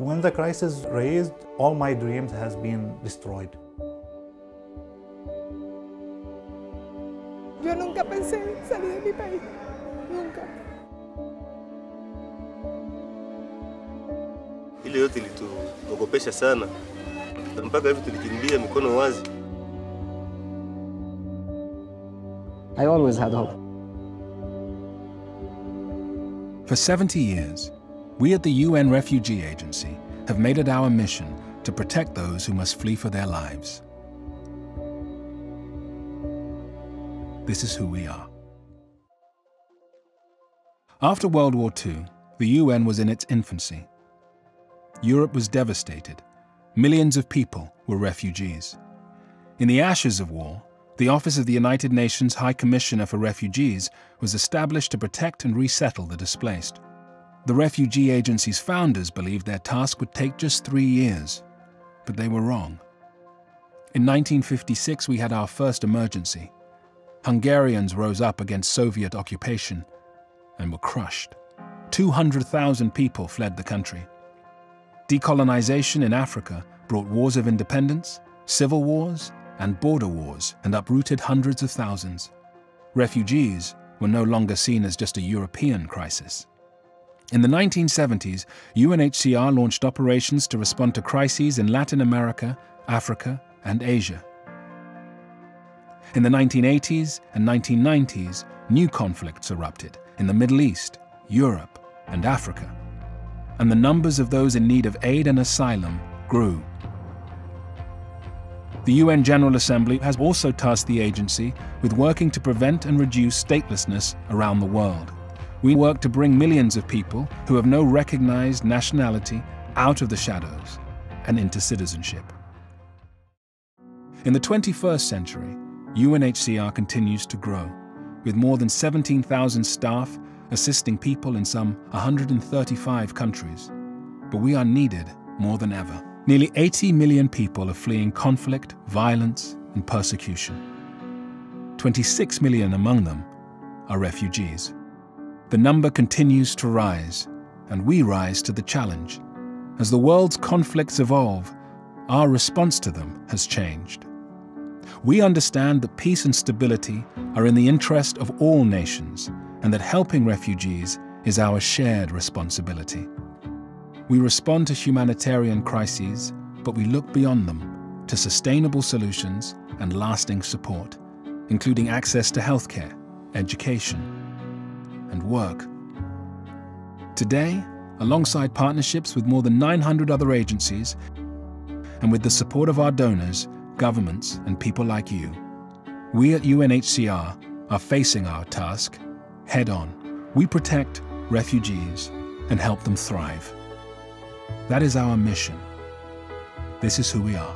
When the crisis raised, all my dreams has been destroyed. Yo nunca pensé salir de mi país, nunca. Ile yote ilituogopesha sana, mpaka hivi tulikimbia mikono wazi. I always had hope. For 70 years, we at the UN Refugee Agency have made it our mission to protect those who must flee for their lives. This is who we are. After World War II, the UN was in its infancy. Europe was devastated. Millions of people were refugees. In the ashes of war, the Office of the United Nations High Commissioner for Refugees was established to protect and resettle the displaced. The Refugee Agency's founders believed their task would take just 3 years, but they were wrong. In 1956, we had our first emergency. Hungarians rose up against Soviet occupation and were crushed. 200,000 people fled the country. Decolonization in Africa brought wars of independence, civil wars, and border wars, and uprooted hundreds of thousands. Refugees were no longer seen as just a European crisis. In the 1970s, UNHCR launched operations to respond to crises in Latin America, Africa, and Asia. In the 1980s and 1990s, new conflicts erupted in the Middle East, Europe, and Africa, and the numbers of those in need of aid and asylum grew. The UN General Assembly has also tasked the agency with working to prevent and reduce statelessness around the world. We work to bring millions of people who have no recognized nationality out of the shadows and into citizenship. In the 21st century, UNHCR continues to grow, with more than 17,000 staff assisting people in some 135 countries. But we are needed more than ever. Nearly 80 million people are fleeing conflict, violence, and persecution. 26 million among them are refugees. The number continues to rise, and we rise to the challenge. As the world's conflicts evolve, our response to them has changed. We understand that peace and stability are in the interest of all nations, and that helping refugees is our shared responsibility. We respond to humanitarian crises, but we look beyond them to sustainable solutions and lasting support, including access to healthcare, education, and work. Today, alongside partnerships with more than 900 other agencies, and with the support of our donors, governments, and people like you, we at UNHCR are facing our task head on. We protect refugees and help them thrive. That is our mission. This is who we are.